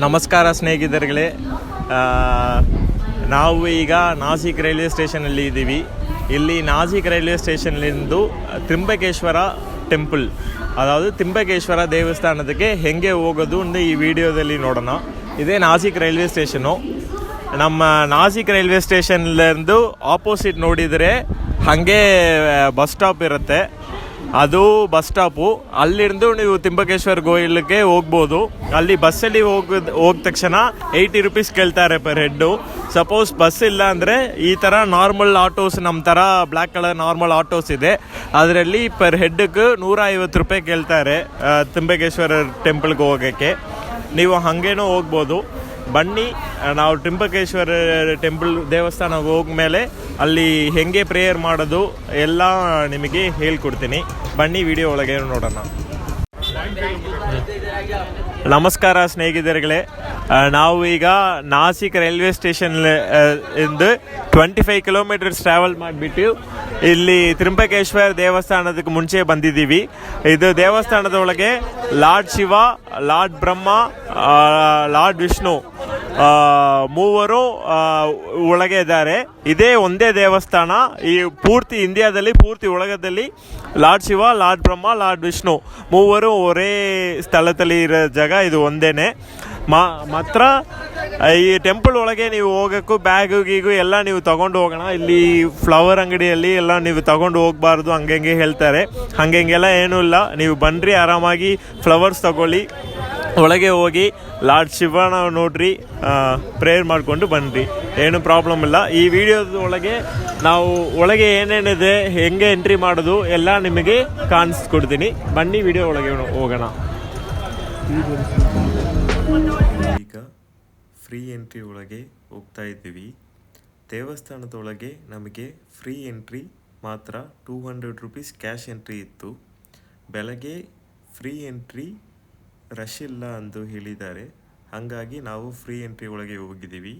ನಮಸ್ಕಾರ ಸ್ನೇಹಿತರುಗಳೇ, ನಾವು ಈಗ ನಾಸಿಕ್ ರೈಲ್ವೆ ಸ್ಟೇಷನಲ್ಲಿ ಇದ್ದೀವಿ. ಇಲ್ಲಿ ನಾಸಿಕ್ ರೈಲ್ವೆ ಸ್ಟೇಷನ್ಲಿಂದು ತ್ರಿಂಬಕೇಶ್ವರ ಟೆಂಪಲ್, ಅದಾವುದು ತ್ರಿಂಬಕೇಶ್ವರ ದೇವಸ್ಥಾನಕ್ಕೆ ಹೆಂಗೆ ಹೋಗೋದು ಅಂತ ಈ ವಿಡಿಯೋದಲ್ಲಿ ನೋಡೋಣ. ಇದೇ ನಾಸಿಕ್ ರೈಲ್ವೆ ಸ್ಟೇಷನು. ನಮ್ಮ ನಾಸಿಕ್ ರೈಲ್ವೆ ಸ್ಟೇಷನ್ಲಿಂದು ಆಪೋಸಿಟ್ ನೋಡಿದರೆ ಹಾಗೆ ಬಸ್ ಸ್ಟಾಪ್ ಇರುತ್ತೆ. ಅದು ಬಸ್ ಸ್ಟಾಪು. ಅಲ್ಲಿಂದ ನೀವು ತ್ರಿಂಬಕೇಶ್ವರ ಗೋಯಿಲ್ಗೆ ಹೋಗ್ಬೋದು. ಅಲ್ಲಿ ಬಸ್ಸಲ್ಲಿ ಹೋದ ತಕ್ಷಣ 80 ರೂಪೀಸ್ ಕೇಳ್ತಾರೆ ಪರ್ ಹೆಡ್ಡು. ಸಪೋಸ್ ಬಸ್ ಇಲ್ಲ ಅಂದರೆ ಈ ಥರ ನಾರ್ಮಲ್ ಆಟೋಸ್, ನಮ್ಮ ಥರ ಬ್ಲ್ಯಾಕ್ ಕಲರ್ ನಾರ್ಮಲ್ ಆಟೋಸ್ ಇದೆ, ಅದರಲ್ಲಿ ಪರ್ ಹೆಡ್ಗೆ 150 ರೂಪಾಯಿ ಕೇಳ್ತಾರೆ ತ್ರಿಂಬಕೇಶ್ವರ ಟೆಂಪಲ್ಗೆ ಹೋಗೋಕ್ಕೆ. ನೀವು ಹಾಗೇನೂ ಹೋಗ್ಬೋದು. ಬನ್ನಿ, ನಾವು ತ್ರಿಂಬಕೇಶ್ವರ ಟೆಂಪಲ್ ದೇವಸ್ಥಾನಕ್ಕೆ ಹೋಗ್ಮೇಲೆ ಅಲ್ಲಿ ಹೆಂಗೆ ಪ್ರೇಯರ್ ಮಾಡೋದು ಎಲ್ಲ ನಿಮಗೆ ಹೇಳ್ಕೊಡ್ತೀನಿ. ಬನ್ನಿ, ವಿಡಿಯೋ ಒಳಗೆ ನೋಡೋಣ. ನಮಸ್ಕಾರ ಸ್ನೇಹಿತರುಗಳೇ, ನಾವು ಈಗ ನಾಸಿಕ್ ರೈಲ್ವೆ ಸ್ಟೇಷನ್ ಇಂದ 25 ಕಿಲೋಮೀಟರ್ಸ್ ಟ್ರಾವೆಲ್ ಮಾಡಿಬಿಟ್ಟು ಇಲ್ಲಿ ತ್ರಿಂಬಕೇಶ್ವರ ದೇವಸ್ಥಾನದಕ್ಕೆ ಮುಂಚೆ ಬಂದಿದ್ದೀವಿ. ಇದು ದೇವಸ್ಥಾನದ ಒಳಗೆ ಲಾರ್ಡ್ ಶಿವ, ಲಾರ್ಡ್ ಬ್ರಹ್ಮ, ಲಾರ್ಡ್ ವಿಷ್ಣು ಮೂವರು ಒಳಗೆ ಇದ್ದಾರೆ. ಇದೇ ಒಂದೇ ದೇವಸ್ಥಾನ ಈ ಪೂರ್ತಿ ಇಂಡಿಯಾದಲ್ಲಿ, ಪೂರ್ತಿ ಒಳಗದಲ್ಲಿ ಲಾರ್ಡ್ ಶಿವ, ಲಾರ್ಡ್ ಬ್ರಹ್ಮ, ಲಾರ್ಡ್ ವಿಷ್ಣು ಮೂವರು ಒರೇ ಸ್ಥಳದಲ್ಲಿ ಇರೋ ಜಾಗ ಇದು ಒಂದೇನೆ. ಮಾತ್ರ ಈ ಟೆಂಪಲ್ ಒಳಗೆ ನೀವು ಹೋಗೋಕ್ಕೂ ಬ್ಯಾಗು ಗೀಗು ಎಲ್ಲ ನೀವು ತಗೊಂಡು ಹೋಗೋಣ. ಇಲ್ಲಿ ಫ್ಲವರ್ ಅಂಗಡಿಯಲ್ಲಿ ಎಲ್ಲ ನೀವು ತಗೊಂಡು ಹೋಗಬಾರ್ದು ಹಂಗೆ ಹೇಳ್ತಾರೆ. ಹಂಗೆಲ್ಲ ಏನೂ ಇಲ್ಲ, ನೀವು ಬನ್ನಿರಿ, ಆರಾಮಾಗಿ ಫ್ಲವರ್ಸ್ ತಗೊಳ್ಳಿ, ಒಳಗೆ ಹೋಗಿ ಲಾರ್ಡ್ ಶಿವನ ನೋಡ್ರಿ, ಪ್ರೇಯರ್ ಮಾಡಿಕೊಂಡು ಬನ್ನಿರಿ, ಏನು ಪ್ರಾಬ್ಲಮ್ ಇಲ್ಲ. ಈ ವಿಡಿಯೋದ ಒಳಗೆ ನಾವು ಒಳಗೆ ಏನೇನಿದೆ, ಹೆಂಗೆ ಎಂಟ್ರಿ ಮಾಡೋದು ಎಲ್ಲ ನಿಮಗೆ ಕಾಣಿಸ್ಕೊಡ್ತೀನಿ. ಬನ್ನಿ, ವಿಡಿಯೋ ಒಳಗೆ ಹೋಗೋಣ. ಈಗ ಫ್ರೀ ಎಂಟ್ರಿ ಒಳಗೆ ಹೋಗ್ತಾ ಇದ್ದೀವಿ. ದೇವಸ್ಥಾನದೊಳಗೆ ನಮಗೆ ಫ್ರೀ ಎಂಟ್ರಿ ಮಾತ್ರ 200 ರೂಪೀಸ್ ಕ್ಯಾಶ್ ಎಂಟ್ರಿ ಇತ್ತು. ಬೆಳಗ್ಗೆ ಫ್ರೀ ಎಂಟ್ರಿ ರಶ್ ಇಲ್ಲ ಎಂದು ಹೇಳಿದ್ದಾರೆ, ಹಾಗಾಗಿ ನಾವು ಫ್ರೀ ಎಂಟ್ರಿ ಒಳಗೆ ಹೋಗಿದ್ದೀವಿ.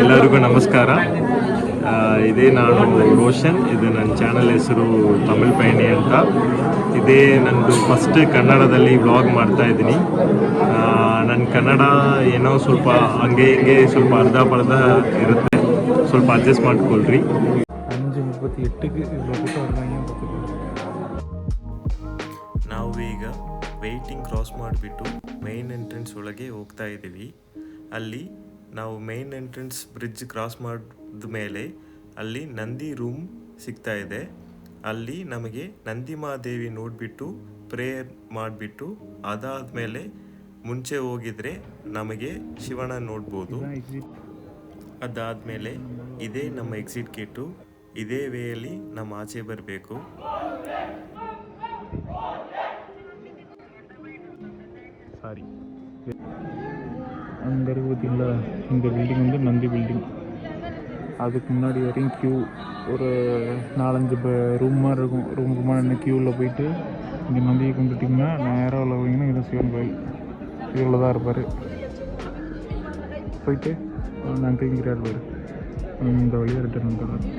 ಎಲ್ಲರಿಗೂ ನಮಸ್ಕಾರ. ಇದೇ ನಾನು ರೋಷನ್, ಇದು ನನ್ನ ಚಾನಲ್ ಹೆಸರು ತಮಿಳ್ ಪಯಣಿ ಅಂತ. ಇದೇ ನಂದು ಫಸ್ಟ್ ಕನ್ನಡದಲ್ಲಿ ವ್ಲಾಗ್ ಮಾಡ್ತಾ ಇದ್ದೀನಿ. ನನ್ನ ಕನ್ನಡ ಏನೋ ಸ್ವಲ್ಪ ಹಂಗೆ ಹಿಂಗೆ ಸ್ವಲ್ಪ ಅರ್ಧ ಇರುತ್ತೆ, ಸ್ವಲ್ಪ ಅಡ್ಜಸ್ಟ್ ಮಾಡ್ಕೊಳ್ರಿ. ನಾವು ಈಗ ವೆಯ್ಟಿಂಗ್ ಕ್ರಾಸ್ ಮಾಡಿಬಿಟ್ಟು ಮೇನ್ ಎಂಟ್ರೆನ್ಸ್ ಒಳಗೆ ಹೋಗ್ತಾ ಇದ್ದೀವಿ. ಅಲ್ಲಿ ನಾವು ಮೇನ್ ಎಂಟ್ರೆನ್ಸ್ ಬ್ರಿಡ್ಜ್ ಕ್ರಾಸ್ ಮಾಡಿದ ಮೇಲೆ ಅಲ್ಲಿ ನಂದಿ ರೂಮ್ ಸಿಗ್ತಾ ಇದೆ. ಅಲ್ಲಿ ನಮಗೆ ನಂದಿ ಮಹಾದೇವಿ ನೋಡಿಬಿಟ್ಟು ಪ್ರೇಯರ್ ಮಾಡಿಬಿಟ್ಟು ಅದಾದಮೇಲೆ ಮುಂಚೆ ಹೋಗಿದರೆ ನಮಗೆ ಶಿವನ ನೋಡ್ಬೋದು. ಅದಾದಮೇಲೆ ಇದೇ ನಮ್ಮ ಎಕ್ಸಿಟ್ ಗೇಟು. ಇದೇ ವೇಯಲ್ಲಿ ನಮ್ಮ ಆಚೆ ಬರಬೇಕು. சாரி, அங்கே இருக்குதில்ல இந்த பில்டிங் வந்து நந்தி பில்டிங். அதுக்கு முன்னாடி வரையும் க்யூ, ஒரு 4-5 ரூம் மாதிரி இருக்கும். ரூமுக்கு நின்று க்யூவில் போயிட்டு இங்கே நந்தியை கும்பிட்டிங்கன்னா நேராக உள்ள போயிங்கன்னா இதான் சிவன் கோயில். இவ்வளோ தான் இருப்பார். போயிட்டு அந்த அங்கிள் இருக்கிறார் பாரு, இந்த வழியாக ரிட்டர்ன் வந்துடுறாரு.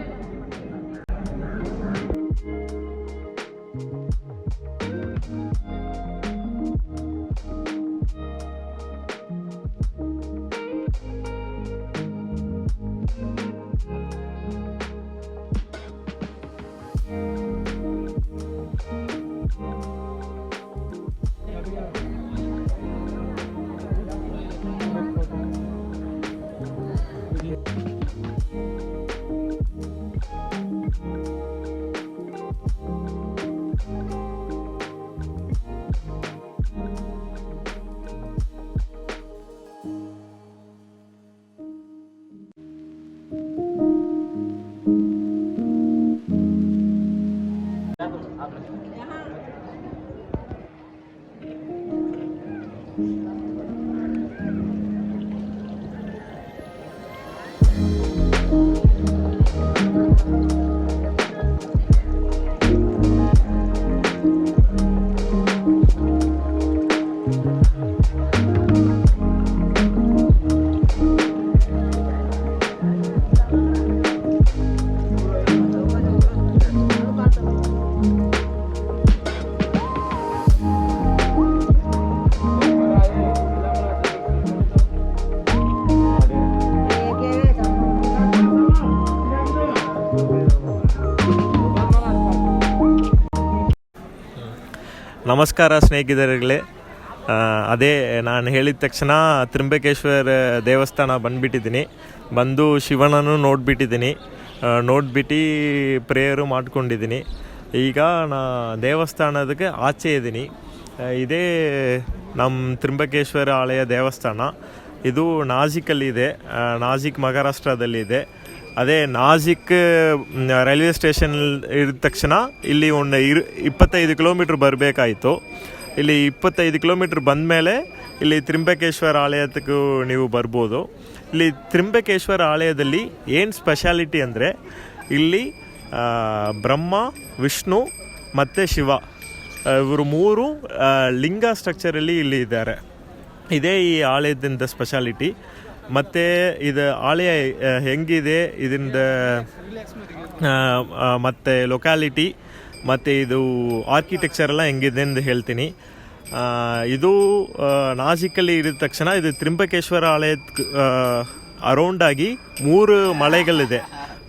ನಮಸ್ಕಾರ ಸ್ನೇಹಿತರುಗಳೇ. ಅದೇ ನಾನು ಹೇಳಿದ ತಕ್ಷಣ ತ್ರಿಂಬಕೇಶ್ವರ ದೇವಸ್ಥಾನ ಬಂದುಬಿಟ್ಟಿದ್ದೀನಿ. ಬಂದು ಶಿವನನ್ನು ನೋಡಿಬಿಟ್ಟಿದ್ದೀನಿ. ನೋಡಿಬಿಟ್ಟು ಪ್ರೇಯರು ಮಾಡ್ಕೊಂಡಿದ್ದೀನಿ. ಈಗ ನಾ ದೇವಸ್ಥಾನದಕ್ಕೆ ಆಚೆ ಇದ್ದೀನಿ. ಇದೇ ನಮ್ಮ ತ್ರಿಂಬಕೇಶ್ವರ ಆಲಯ ದೇವಸ್ಥಾನ. ಇದು ನಾಸಿಕಲ್ಲಿದೆ, ನಾಸಿಕ್ ಮಹಾರಾಷ್ಟ್ರದಲ್ಲಿದೆ. ಅದೇ ನಾಸಿಕ್ ರೈಲ್ವೆ ಸ್ಟೇಷನ್ ಇದ್ದ ತಕ್ಷಣ ಇಲ್ಲಿ ಒಂದು 25 ಕಿಲೋಮೀಟ್ರ್ ಬರಬೇಕಾಯಿತು. ಇಲ್ಲಿ 25 ಕಿಲೋಮೀಟ್ರ್ ಬಂದಮೇಲೆ ಇಲ್ಲಿ ತ್ರಿಂಬಕೇಶ್ವರ ಆಲಯಕ್ಕೂ ನೀವು ಬರ್ಬೋದು. ಇಲ್ಲಿ ತ್ರಿಂಬಕೇಶ್ವರ ಆಲಯದಲ್ಲಿ ಏನು ಸ್ಪೆಷಾಲಿಟಿ ಅಂದರೆ ಇಲ್ಲಿ ಬ್ರಹ್ಮ, ವಿಷ್ಣು ಮತ್ತು ಶಿವ ಇವರು 3 ಲಿಂಗ ಸ್ಟ್ರಕ್ಚರಲ್ಲಿ ಇಲ್ಲಿ ಇದ್ದಾರೆ. ಇದೇ ಈ ಆಲಯದಿಂದ ಸ್ಪೆಷಾಲಿಟಿ. ಮತ್ತು ಇದು ಆಲಯ ಹೆಂಗಿದೆ, ಇದರಿಂದ ಮತ್ತು ಲೊಕ್ಯಾಲಿಟಿ ಮತ್ತು ಇದು ಆರ್ಕಿಟೆಕ್ಚರ್ ಎಲ್ಲ ಹೆಂಗಿದೆ ಅಂತ ಹೇಳ್ತೀನಿ. ಇದು ನಾಸಿಕಲ್ಲಿ ಇರಿದ ತಕ್ಷಣ ಇದು ತ್ರಿಂಬಕೇಶ್ವರ ಆಲಯದ ಅರೌಂಡಾಗಿ 3 ಮಲೆಗಳಿದೆ.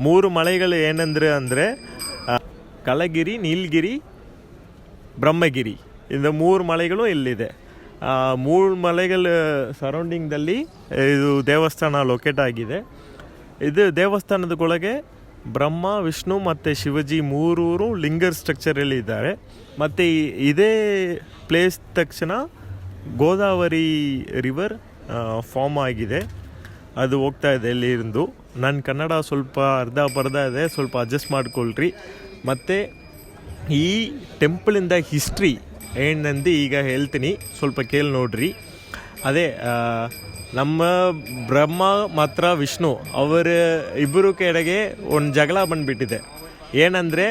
3 ಮಲೆಗಳು ಏನಂದರೆ ಕಲಗಿರಿ, ನೀಲಗಿರಿ, ಬ್ರಹ್ಮಗಿರಿ. ಇದು 3 ಮಲೆಗಳು ಇಲ್ಲಿದೆ. 3 ಮಲೆಗಳ ಸರೌಂಡಿಂಗ್ದಲ್ಲಿ ಇದು ದೇವಸ್ಥಾನ ಲೊಕೇಟ್ ಆಗಿದೆ. ಇದು ದೇವಸ್ಥಾನದೊಳಗೆ ಬ್ರಹ್ಮ, ವಿಷ್ಣು ಮತ್ತು ಶಿವಜಿ 3 ಲಿಂಗರ್ ಸ್ಟ್ರಕ್ಚರಲ್ಲಿ ಇದ್ದಾರೆ. ಮತ್ತು ಇದೇ ಪ್ಲೇಸ್ ತಕ್ಷಣ ಗೋದಾವರಿ ರಿವರ್ ಫಾರ್ಮ್ ಆಗಿದೆ. ಅದು ಹೋಗ್ತಾ ಇದೆ ಇಲ್ಲಿಂದು. ನನ್ನ ಕನ್ನಡ ಸ್ವಲ್ಪ ಅರ್ಧ ಇದೆ, ಸ್ವಲ್ಪ ಅಡ್ಜಸ್ಟ್ ಮಾಡ್ಕೊಳ್ರಿ. ಮತ್ತು ಈ ಟೆಂಪಲಿಂದ ಹಿಸ್ಟ್ರಿ ಏನಂದು ಈಗ ಹೇಳ್ತೀನಿ, ಸ್ವಲ್ಪ ಕೇಳಿ ನೋಡ್ರಿ. ಅದೇ ನಮ್ಮ ಬ್ರಹ್ಮ ಮಾತ್ರ ವಿಷ್ಣು ಅವರ ಇಬ್ಬರು ಕಡೆಗೆ ಒಂದು ಜಗಳ ಬಂದುಬಿಟ್ಟಿದೆ. ಏನಂದರೆ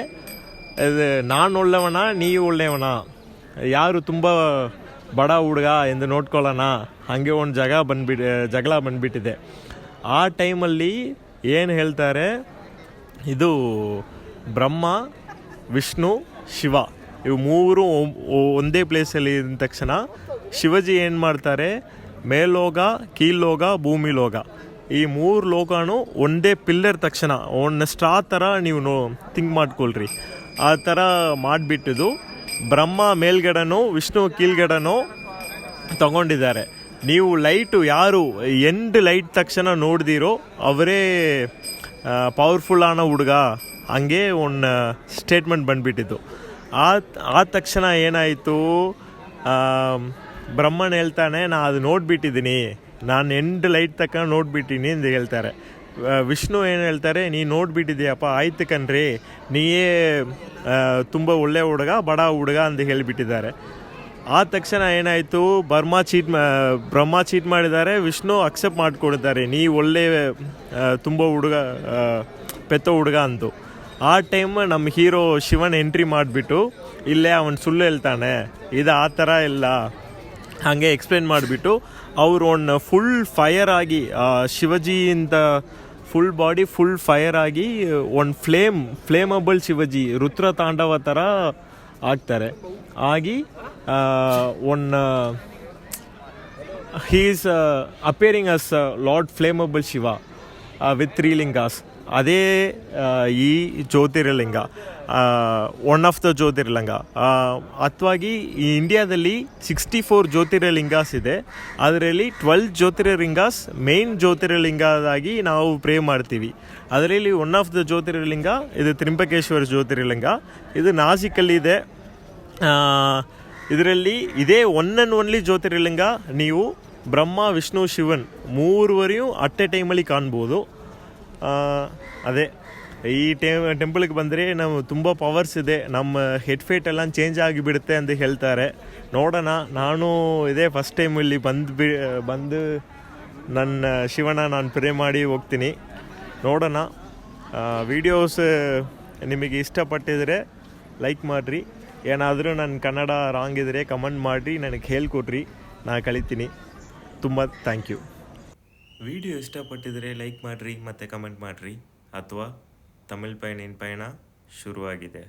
ನಾನು ಒಳ್ಳೆಯವನ, ನೀವು ಒಳ್ಳೆಯವನ, ಯಾರು ತುಂಬ ಬಡ ಹುಡುಗ ಎಂದು ನೋಡ್ಕೊಳ್ಳೋಣ, ಹಾಗೆ ಒಂದು ಜಗಳ ಬಂದುಬಿಟ್ಟಿದೆ. ಆ ಟೈಮಲ್ಲಿ ಏನು ಹೇಳ್ತಾರೆ, ಇದು ಬ್ರಹ್ಮ, ವಿಷ್ಣು, ಶಿವ ಇವು 3 ಒಂದೇ ಪ್ಲೇಸಲ್ಲಿ ಇದ್ದ ತಕ್ಷಣ ಶಿವಜಿ ಏನು ಮಾಡ್ತಾರೆ, ಮೇಲೋಗ, ಕೀಲೋಗ, ಭೂಮಿ ಲೋಗ ಈ 3 ಲೋಕನೂ ಒಂದೇ ಪಿಲ್ಲರ್ ತಕ್ಷಣ ಒಂದು ಸ್ಟ್ರಾ ಥರ ನೀವು ಥಿಂಕ್ ಮಾಡ್ಕೊಳ್ರಿ. ಆ ಥರ ಮಾಡಿಬಿಟ್ಟಿದ್ದು ಬ್ರಹ್ಮ ಮೇಲ್ಗಡೆನೋ ವಿಷ್ಣು ಕೀಲ್ಗಡೆನೋ ತಗೊಂಡಿದ್ದಾರೆ. ನೀವು ಲೈಟು ಯಾರು ಎಂಡ್ ಲೈಟ್ ತಕ್ಷಣ ನೋಡ್ದಿರೋ ಅವರೇ ಪವರ್ಫುಲ್ ಅನ್ನೋ ಹುಡುಗ, ಹಂಗೆ ಒಂದು ಸ್ಟೇಟ್ಮೆಂಟ್ ಬಂದುಬಿಟ್ಟಿದ್ದು. ಆ ತಕ್ಷಣ ಏನಾಯಿತು, ಬ್ರಹ್ಮನ್ ಹೇಳ್ತಾನೆ, ನಾನು ಅದು ನೋಡಿಬಿಟ್ಟಿದ್ದೀನಿ, ನಾನು ಎಂಡ್ ಲೈಟ್ ತಕ್ಕ ನೋಡಿಬಿಟ್ಟಿನಿ ಅಂತ ಹೇಳ್ತಾರೆ. ವಿಷ್ಣು ಏನು ಹೇಳ್ತಾರೆ, ನೀನು ನೋಡಿಬಿಟ್ಟಿದ್ದೀಯಪ್ಪ, ಆಯ್ತು ಕಣ್ರಿ, ನೀಯೇ ತುಂಬ ಒಳ್ಳೆಯ ಹುಡುಗ, ಬಡ ಹುಡುಗ ಅಂತ ಹೇಳಿಬಿಟ್ಟಿದ್ದಾರೆ. ಆ ತಕ್ಷಣ ಏನಾಯಿತು, ಬ್ರಹ್ಮ ಚೀಟ್ ಮಾಡಿದ್ದಾರೆ, ವಿಷ್ಣು ಅಕ್ಸೆಪ್ಟ್ ಮಾಡಿಕೊಡ್ತಾರೆ, ನೀ ಒಳ್ಳೆ ತುಂಬ ಹುಡುಗ, ಪೆತ್ತ ಹುಡುಗ ಅಂತು. ಆ ಟೈಮ್ ನಮ್ಮ ಹೀರೋ ಶಿವನ್ ಎಂಟ್ರಿ ಮಾಡಿಬಿಟ್ಟು ಇಲ್ಲೇ ಅವನು ಸುಳ್ಳು ಹೇಳ್ತಾನೆ, ಇದು ಆ ಥರ ಇಲ್ಲ ಹಾಗೆ ಎಕ್ಸ್ಪ್ಲೇನ್ ಮಾಡಿಬಿಟ್ಟು ಅವರು ಒಂದು ಫುಲ್ ಫೈರ್ ಆಗಿ, ಶಿವಜಿಯಿಂದ ಫುಲ್ ಬಾಡಿ ಫುಲ್ ಫೈರ್ ಆಗಿ ಒಂದು ಫ್ಲೇಮಬಲ್ ಶಿವಜಿ ರುದ್ರ ತಾಂಡವ ಥರ ಆಗ್ತಾರೆ. ಆಗಿ ಒಂದು he is appearing us lord flammable Shiva with 3 ಲಿಂಗಾಸ್. ಅದೇ ಈ ಜ್ಯೋತಿರ್ಲಿಂಗ, ಒನ್ ಆಫ್ ದ ಜ್ಯೋತಿರ್ಲಿಂಗ. ಅಥವಾಗಿ ಈ ಇಂಡಿಯಾದಲ್ಲಿ 64 ಜ್ಯೋತಿರ್ಲಿಂಗಾಸ್ ಇದೆ. ಅದರಲ್ಲಿ 12 ಜ್ಯೋತಿರ್ಲಿಂಗಾಸ್ ಮೇನ್ ಜ್ಯೋತಿರ್ಲಿಂಗದಾಗಿ ನಾವು ಪ್ರೇ ಮಾಡ್ತೀವಿ. ಅದರಲ್ಲಿ ಒನ್ ಆಫ್ ದ ಜ್ಯೋತಿರ್ಲಿಂಗ ಇದು ತ್ರಿಂಬಕೇಶ್ವರ ಜ್ಯೋತಿರ್ಲಿಂಗ. ಇದು ನಾಸಿಕಲ್ಲಿದೆ. ಇದರಲ್ಲಿ ಇದೇ ಒನ್ ಆ್ಯಂಡ್ ಓನ್ಲಿ ಜ್ಯೋತಿರ್ಲಿಂಗ. ನೀವು ಬ್ರಹ್ಮ, ವಿಷ್ಣು, ಶಿವನ್ 3 ಅಟ್ ಎ ಟೈಮಲ್ಲಿ ಕಾಣ್ಬೋದು. ಅದೇ ಈ ಟೆಂಪಲ್ಗೆ ಬಂದರೆ ನಾವು ತುಂಬ ಪವರ್ಸ್ ಇದೆ, ನಮ್ಮ ಹೆಡ್ ಫೇಟ್ ಎಲ್ಲ ಚೇಂಜ್ ಆಗಿಬಿಡುತ್ತೆ ಅಂತ ಹೇಳ್ತಾರೆ. ನೋಡೋಣ, ನಾನು ಇದೇ ಫಸ್ಟ್ ಟೈಮ್ ಇಲ್ಲಿ ಬಂದು ನನ್ನ ಶಿವನ ನಾನು ಪ್ರೇ ಮಾಡಿ ಹೋಗ್ತೀನಿ. ನೋಡೋಣ. ವಿಡಿಯೋಸ್ ನಿಮಗೆ ಇಷ್ಟಪಟ್ಟಿದ್ರೆ ಲೈಕ್ ಮಾಡಿರಿ. ಏನಾದರೂ ನನ್ನ ಕನ್ನಡ ರಾಂಗ್ ಇದ್ದರೆ ಕಮೆಂಟ್ ಮಾಡಿರಿ, ನನಗೆ ಹೇಳ್ಕೊಡ್ರಿ, ನಾನು ಕಲಿತೀನಿ. ತುಂಬ ಥ್ಯಾಂಕ್ ಯು. ವಿಡಿಯೋ ಇಷ್ಟಪಟ್ಟಿದರೆ ಲೈಕ್ ಮಾಡಿರಿ ಮತ್ತು ಕಮೆಂಟ್ ಮಾಡಿರಿ. ಅಥವಾ ತಮಿಳ್ ಪಯಣ ಶುರುವಾಗಿದೆ.